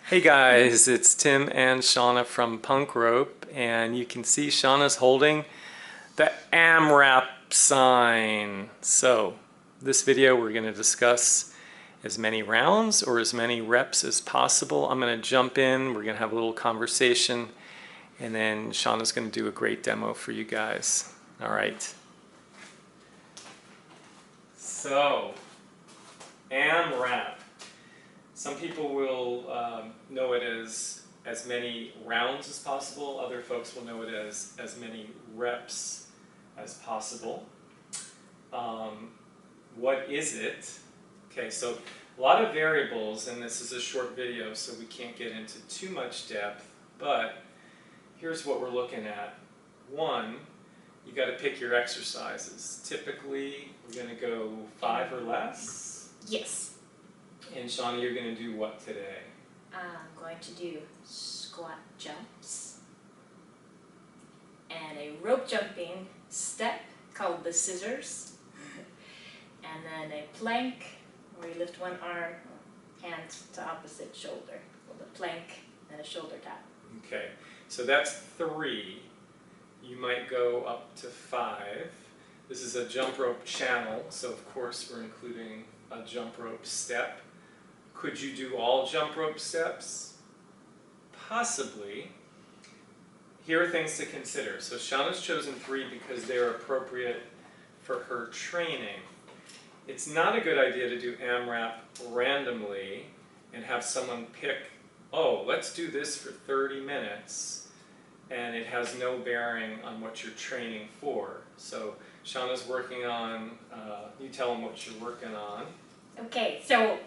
Hey guys, it's Tim and Shauna from Punk Rope, and you can see Shauna's holding the AMRAP sign. So, this video we're going to discuss as many rounds or as many reps as possible. I'm going to jump in, we're going to have a little conversation, and then Shauna's going to do a great demo for you guys. All right. So, AMRAP. Some people will know it as many rounds as possible. Other folks will know it as many reps as possible. What is it? Okay, so a lot of variables, and this is a short video, so we can't get into too much depth, but here's what we're looking at. One, you got to pick your exercises. Typically, we're going to go 5 or less. Yes. And Shauna, you're going to do what today? I'm going to do squat jumps and a rope jumping step called the scissors, and then a plank where you lift one arm, hands to opposite shoulder, with a plank and a shoulder tap. Okay, so that's 3. You might go up to 5. This is a jump rope channel, so of course we're including a jump rope step. Could you do all jump rope steps? Possibly. Here are things to consider. So Shauna's chosen 3 because they're appropriate for her training. It's not a good idea to do AMRAP randomly and have someone pick, oh, let's do this for 30 minutes, and it has no bearing on what you're training for. So Shauna's working on, you tell them what you're working on. Okay, so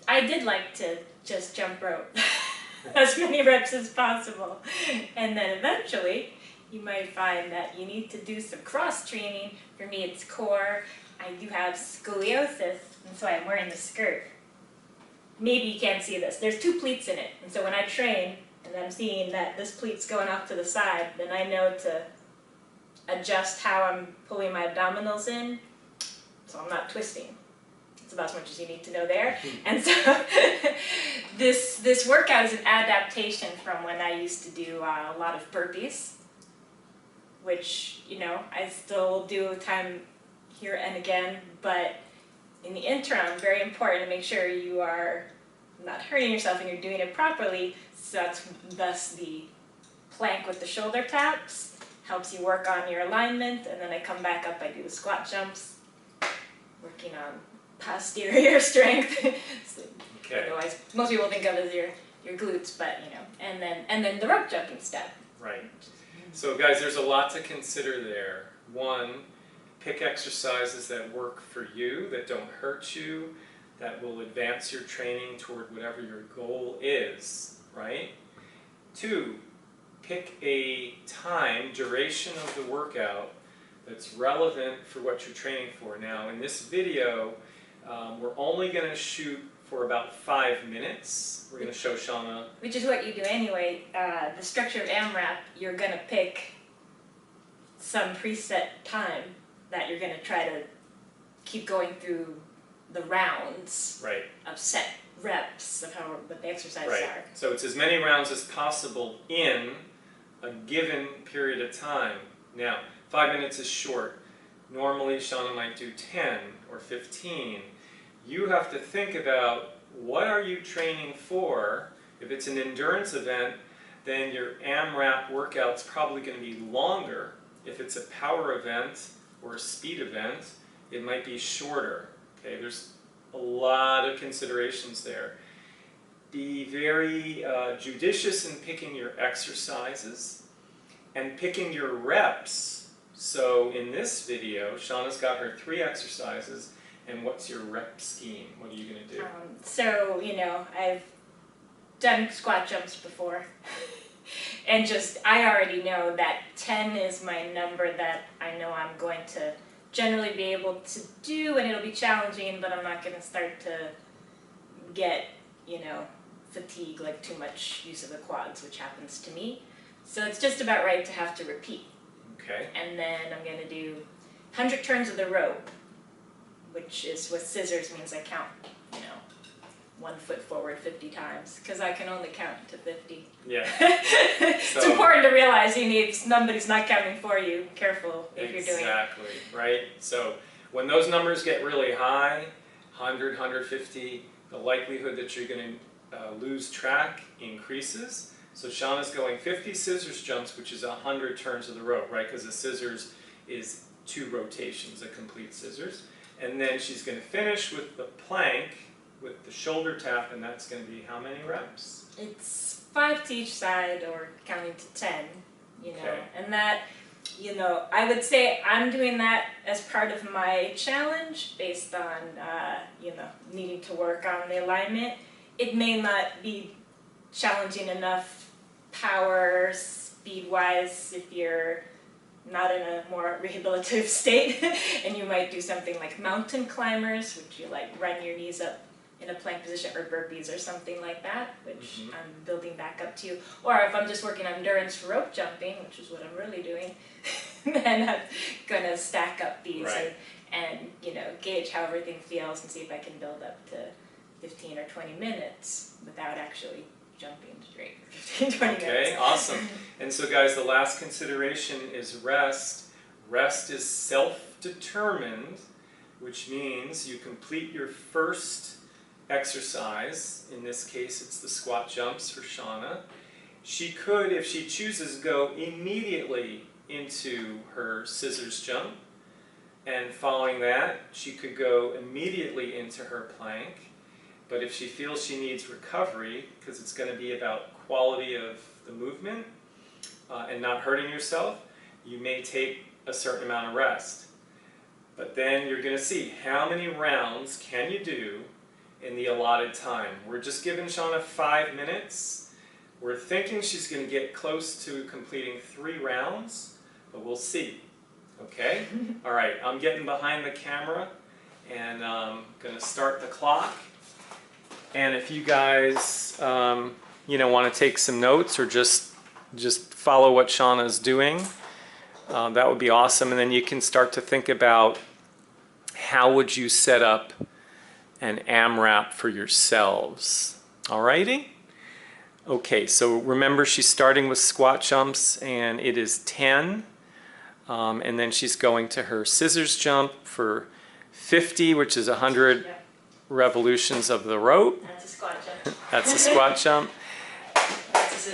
I did like to just jump rope as many reps as possible, and then eventually you might find that you need to do some cross training. For me it's core. I do have scoliosis, and so I'm wearing the skirt. Maybe you can't see this. There's 2 pleats in it, and so when I train and I'm seeing that this pleat's going off to the side, then I know to adjust how I'm pulling my abdominals in so I'm not twisting. It's about as much as you need to know there. And so this workout is an adaptation from when I used to do a lot of burpees, which, you know, I still do time here and again, but in the interim, very important to make sure you are not hurting yourself and you're doing it properly. So that's thus the plank with the shoulder taps, helps you work on your alignment, and then I come back up, I do the squat jumps, working on posterior strength. So, Okay. otherwise, most people think of it as your glutes, but you know, and then the rope jumping step. Right. So guys, there's a lot to consider there. 1, pick exercises that work for you, that don't hurt you, that will advance your training toward whatever your goal is, right? 2, pick a time, duration of the workout that's relevant for what you're training for. Now, in this video, we're only going to shoot for about 5 minutes. We're going to show Shauna. Which is what you do anyway. The structure of AMRAP, you're going to pick some preset time that you're going to try to keep going through the rounds Right. of set reps of what the exercises Right. are. So it's as many rounds as possible in a given period of time. Now, 5 minutes is short. Normally, Shauna might do 10 or 15. You have to think about, what are you training for? If it's an endurance event, then your AMRAP workout's probably going to be longer. If it's a power event or a speed event, it might be shorter. Okay, there's a lot of considerations there. Be very judicious in picking your exercises and picking your reps. So in this video, Shauna's got her 3 exercises, and what's your rep scheme? What are you going to do? So, you know, I've done squat jumps before, and just, I already know that 10 is my number that I know I'm going to generally be able to do, and it'll be challenging, but I'm not going to start to get, you know, fatigue, like too much use of the quads, which happens to me. So it's just about right to have to repeat. Okay. And then I'm going to do 100 turns of the rope, which is with scissors means I count, you know, 1 foot forward 50 times, because I can only count to 50. Yeah. It's important to realize somebody's not counting for you. Careful if you're doing it. Exactly, right? So when those numbers get really high, 100, 150, the likelihood that you're going to lose track increases. So Shana's going 50 scissors jumps, which is 100 turns of the rope, right? Because the scissors is 2 rotations, a complete scissors. And then she's going to finish with the plank, with the shoulder tap, and that's going to be how many reps? It's 5 to each side, or counting to 10, you know. Okay. And that, you know, I would say I'm doing that as part of my challenge based on, you know, needing to work on the alignment. It may not be challenging enough power, speed-wise, if you're not in a more rehabilitative state, and you might do something like mountain climbers, which you like run your knees up in a plank position, or burpees or something like that, which I'm building back up to. Or if I'm just working on endurance rope jumping, which is what I'm really doing, then I'm gonna stack up these and you know, gauge how everything feels and see if I can build up to 15 or 20 minutes without actually jumping straight for 15, 20 minutes. Okay, awesome. And so guys, the last consideration is rest. Rest is self-determined, which means you complete your first exercise. In this case, it's the squat jumps for Shana. She could, if she chooses, go immediately into her scissors jump. And following that, she could go immediately into her plank. But if she feels she needs recovery, because it's going to be about quality of the movement and not hurting yourself, you may take a certain amount of rest. But then you're going to see how many rounds can you do in the allotted time. We're just giving Shana 5 minutes. We're thinking she's going to get close to completing 3 rounds, but we'll see. Okay? All right, I'm getting behind the camera and I'm going to start the clock. And if you guys, you know, want to take some notes or just follow what Shana's doing, that would be awesome. And then you can start to think about how would you set up an AMRAP for yourselves. Alrighty? Okay, so remember she's starting with squat jumps, and it is 10. And then she's going to her scissors jump for 50, which is 100 revolutions of the rope. That's a squat jump. That's a squat jump.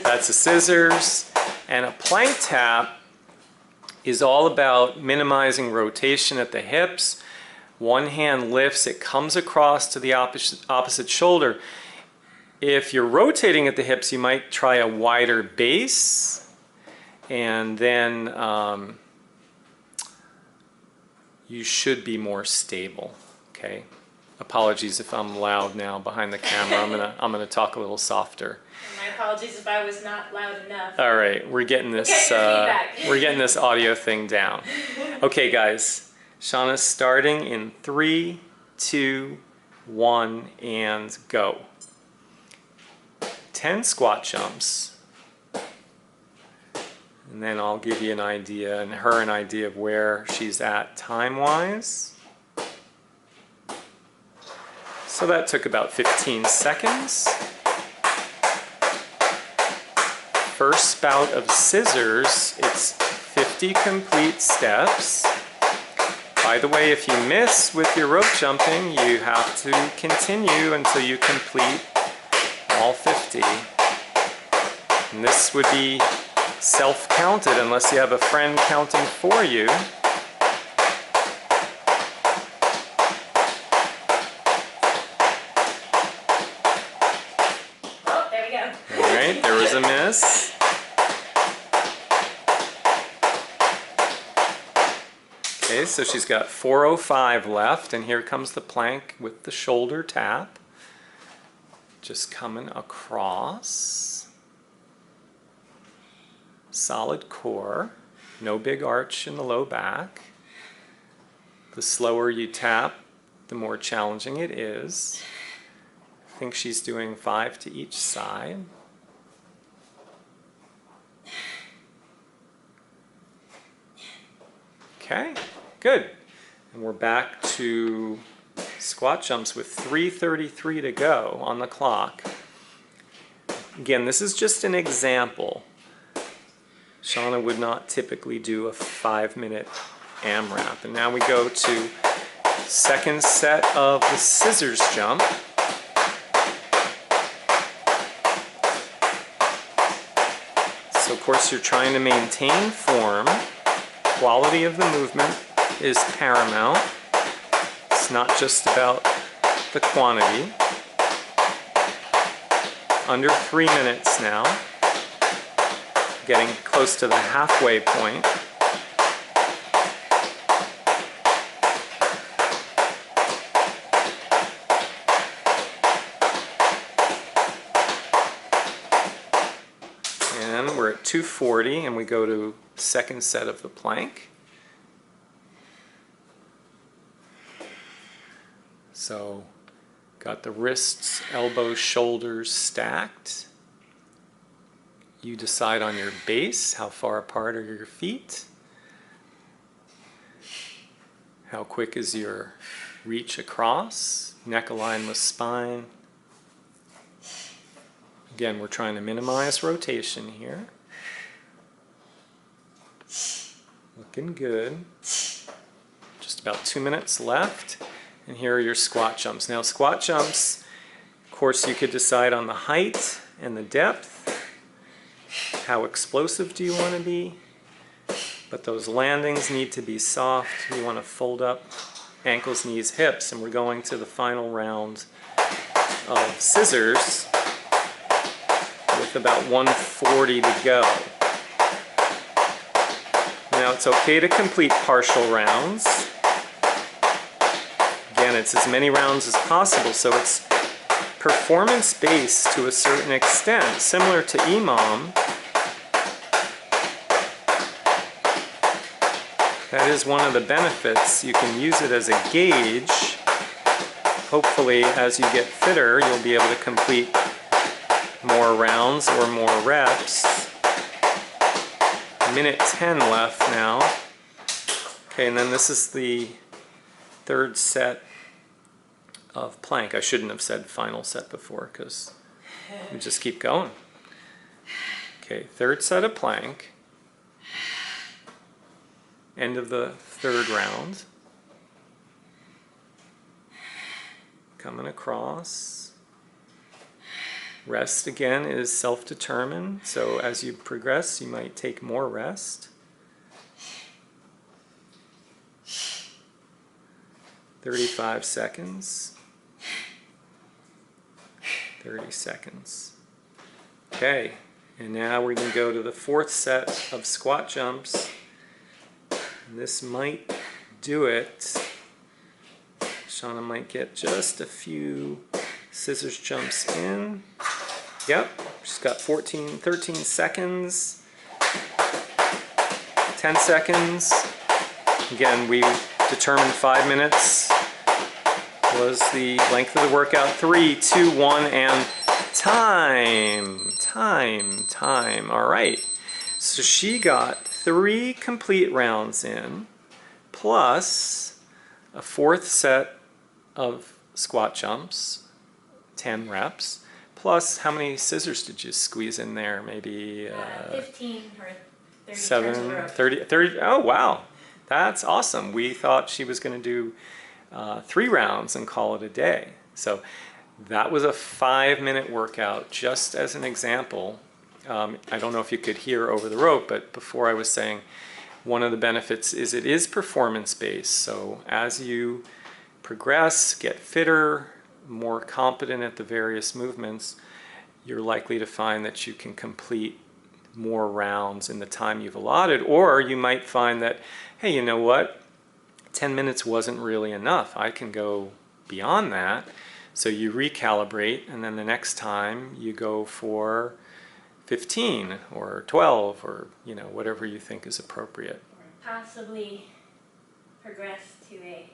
That's a scissors. And a plank tap is all about minimizing rotation at the hips. One hand lifts, it comes across to the opposite shoulder. If you're rotating at the hips, you might try a wider base, and then you should be more stable. Okay. Apologies if I'm loud now behind the camera. I'm gonna talk a little softer. And my apologies if I was not loud enough. All right, we're getting this we're getting this audio thing down. Okay, guys, Shana's starting in 3, 2, 1, and go. 10 squat jumps, and then I'll give you an idea and her an idea of where she's at time-wise. So that took about 15 seconds. First bout of scissors, it's 50 complete steps. By the way, if you miss with your rope jumping, you have to continue until you complete all 50. And this would be self-counted unless you have a friend counting for you. There was a miss. Okay, so she's got 4:05 left, and here comes the plank with the shoulder tap. Just coming across. Solid core, no big arch in the low back. The slower you tap, the more challenging it is. I think she's doing 5 to each side. Okay, good. And we're back to squat jumps with 3:33 to go on the clock. Again, this is just an example. Shana would not typically do a 5-minute AMRAP. And now we go to second set of the scissors jump. So of course you're trying to maintain form. Quality of the movement is paramount. It's not just about the quantity. Under 3 minutes now. Getting close to the halfway point. And we're at 240 and we go to second set of the plank. So got the wrists, elbows, shoulders stacked. You decide on your base, how far apart are your feet? How quick is your reach across? Neck aligned with spine. Again, we're trying to minimize rotation here. Looking good. Just about 2 minutes left. And here are your squat jumps. Now squat jumps, of course you could decide on the height and the depth. How explosive do you want to be? But those landings need to be soft. You want to fold up ankles, knees, hips. And we're going to the final round of scissors with about 140 to go. Now it's okay to complete partial rounds. Again, it's as many rounds as possible, so it's performance-based to a certain extent, similar to EMOM. That is one of the benefits. You can use it as a gauge. Hopefully, as you get fitter, you'll be able to complete more rounds or more reps. Minute 10 left now. Okay, and then this is the third set of plank. I shouldn't have said final set before because we just keep going. Okay, third set of plank. End of the third round. Coming across. Rest again is self-determined, so as you progress you might take more rest. 35 seconds. 30 seconds. Okay, and now we're going to go to the fourth set of squat jumps. And this might do it. Shana might get just a few scissors jumps in. Yep, she's got 13 seconds. 10 seconds. Again, we determined 5 minutes was the length of the workout. 3, 2, 1, and time. All right. So she got 3 complete rounds in, plus a fourth set of squat jumps, 10 reps, plus how many scissors did you squeeze in there? Maybe 15 or 30 7, 30. Oh, wow. That's awesome. We thought she was going to do 3 rounds and call it a day. So that was a 5-minute workout, just as an example. I don't know if you could hear over the rope, but before I was saying one of the benefits is it is performance-based. So as you progress, get fitter, more competent at the various movements, you're likely to find that you can complete more rounds in the time you've allotted, or you might find that, hey, you know what? 10 minutes wasn't really enough. I can go beyond that. So you recalibrate, and then the next time you go for 15 or 12 or whatever you think is appropriate. Or possibly progress to a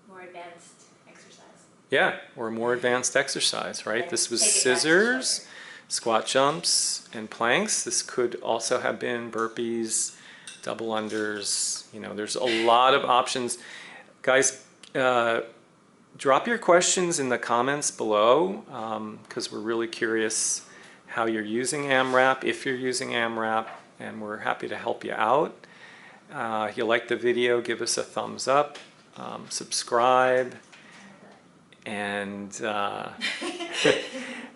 more advanced exercise. Yeah, or more advanced exercise, right? And this was take it scissors, squat jumps, and planks. This could also have been burpees, double unders. There's a lot of options. Guys, drop your questions in the comments below, because we're really curious how you're using AMRAP, if you're using AMRAP, and we're happy to help you out. If you like the video, give us a thumbs up, subscribe, and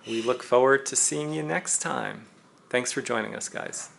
we look forward to seeing you next time. Thanks for joining us, guys.